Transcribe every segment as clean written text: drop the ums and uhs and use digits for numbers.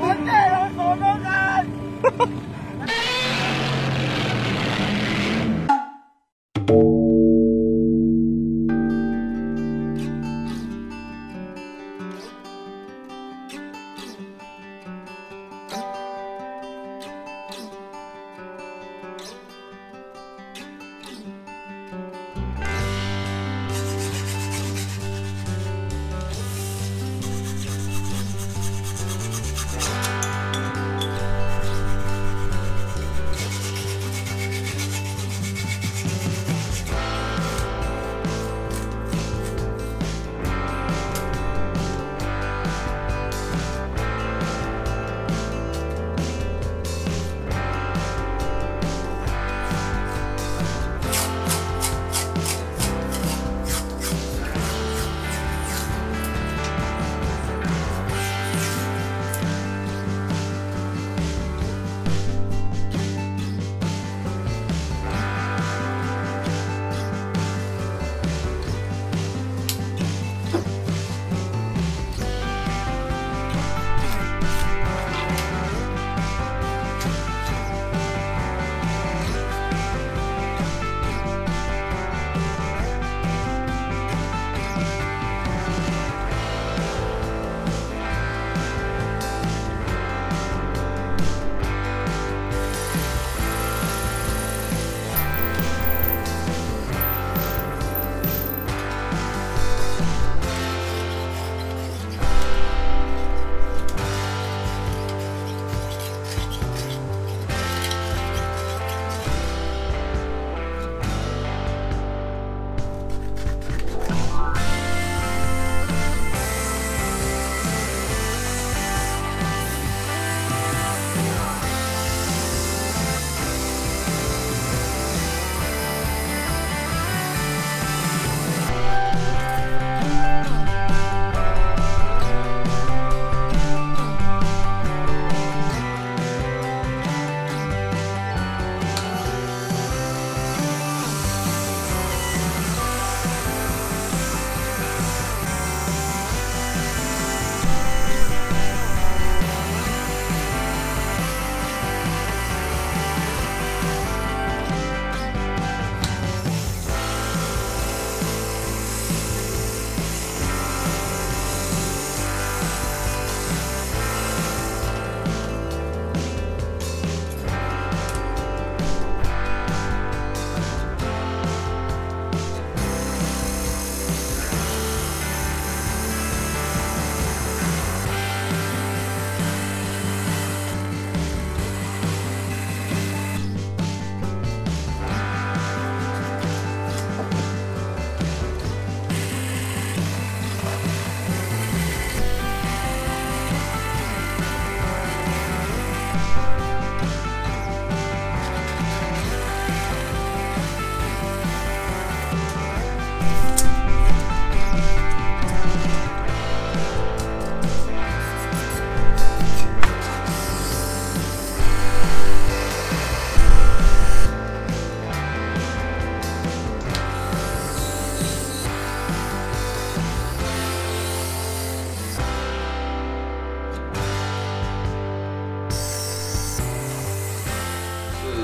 我内容所中人。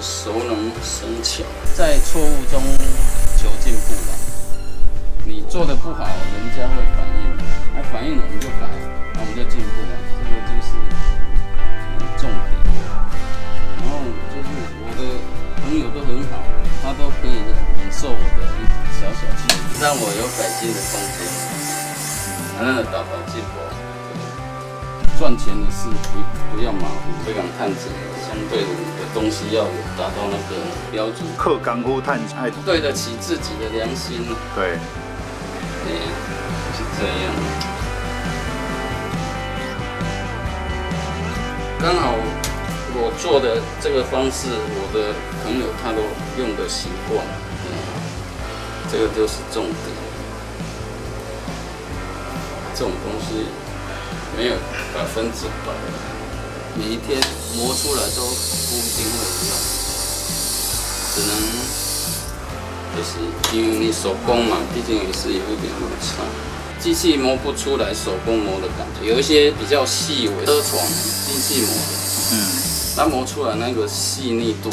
熟能生巧，在错误中求进步吧。你做的不好，人家会反映，反映了我们就改，那我们就进步了。这个就是重点。然后就是我的朋友都很好，他都可以忍受我的小小气，让我有改进的空间。那导导进步。赚钱的事不要马虎，不敢探责，相对的你的东西要达到那个标准，靠功夫赚钱，对得起自己的良心。对，是这样。刚好我做的这个方式，我的朋友他都用的习惯，这个就是重点。这种东西没有100%百，每一天磨出来都不一定会一样，只能就是因为你手工嘛，毕竟也是有一点落差。机器磨不出来手工磨的感觉，有一些比较细微车床机器磨的，它磨出来那个细腻度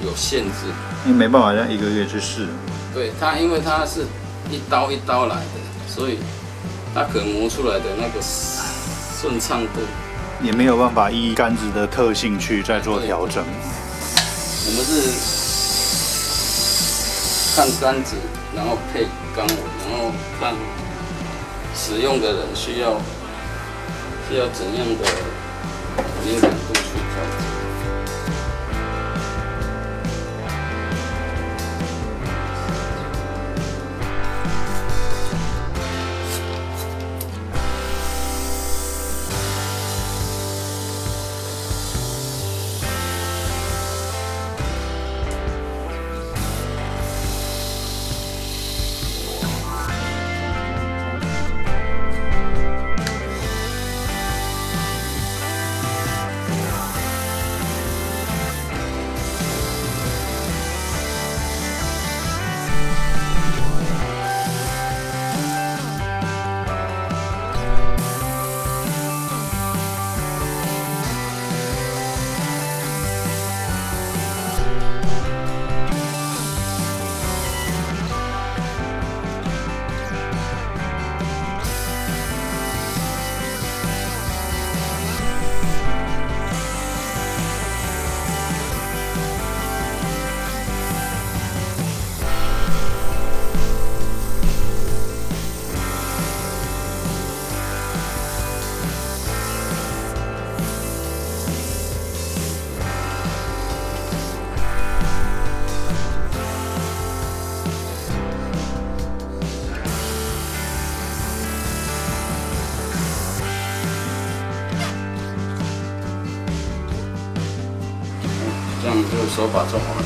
有限制，因为没办法让一个月去试。对它，因为它是一刀一刀来的，所以它可能磨出来的那个顺畅度也没有办法依杆子的特性去再做调整。我们是看杆子，然后配钢尾，然后看使用的人需要怎样的敏感度去调整。这样就手把做好了。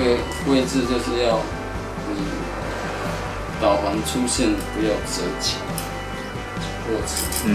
个位置就是要你导航出现不要折起过程。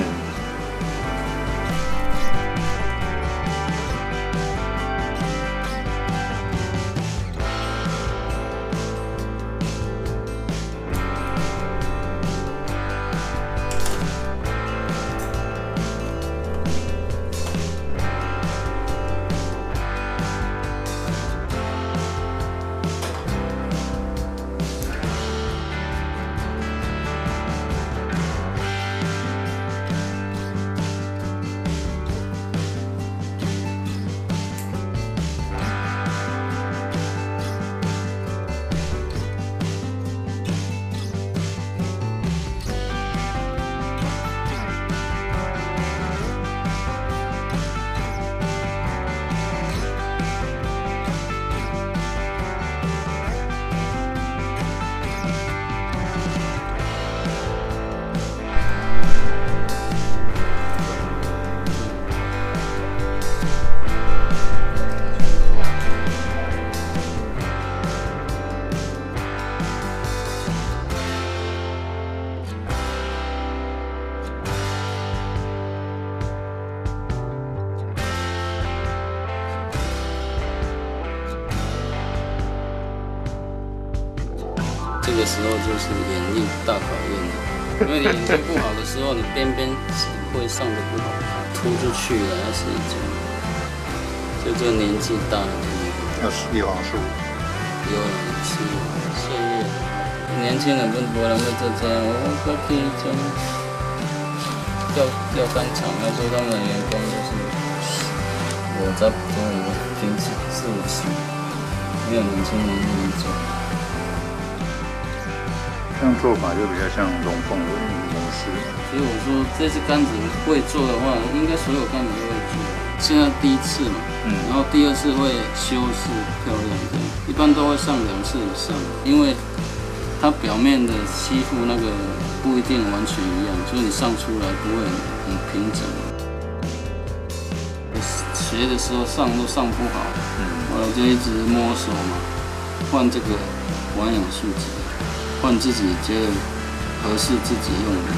这个时候就是眼力大考验了，因为你眼睛不好的时候，你边边会上的不好，突出去了，那是一种，就这个年纪大了，要叶黄素，有是岁月，年轻人不能会这样，我可以讲，要干场，要说他们的员工就是我在普通人平时4、5、7，没有年轻人愿意做。这样做法就比较像龙凤的模式。所以我说这次杆子会做的话，应该所有杆子都会做。现在第1次嘛，然后第2次会修饰漂亮这样，一般都会上2次以上，因为它表面的吸附那个不一定完全一样，所以你上出来不会很平整。学的时候上都上不好，我就一直摸索嘛，换这个保养数值。换自己觉得合适自己用的。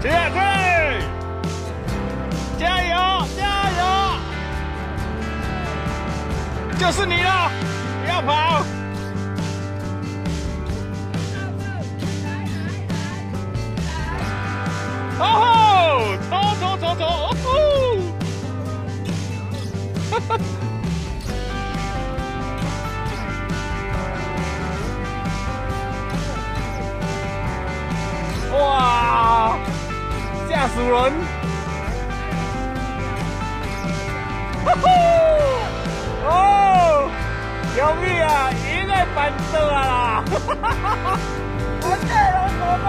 铁队，加油，加油！就是你了，不要跑！哦吼，走！哦吼！哈哈。哇！吓死主人。哦，容易啊，赢在板凳啊啦！我这人我都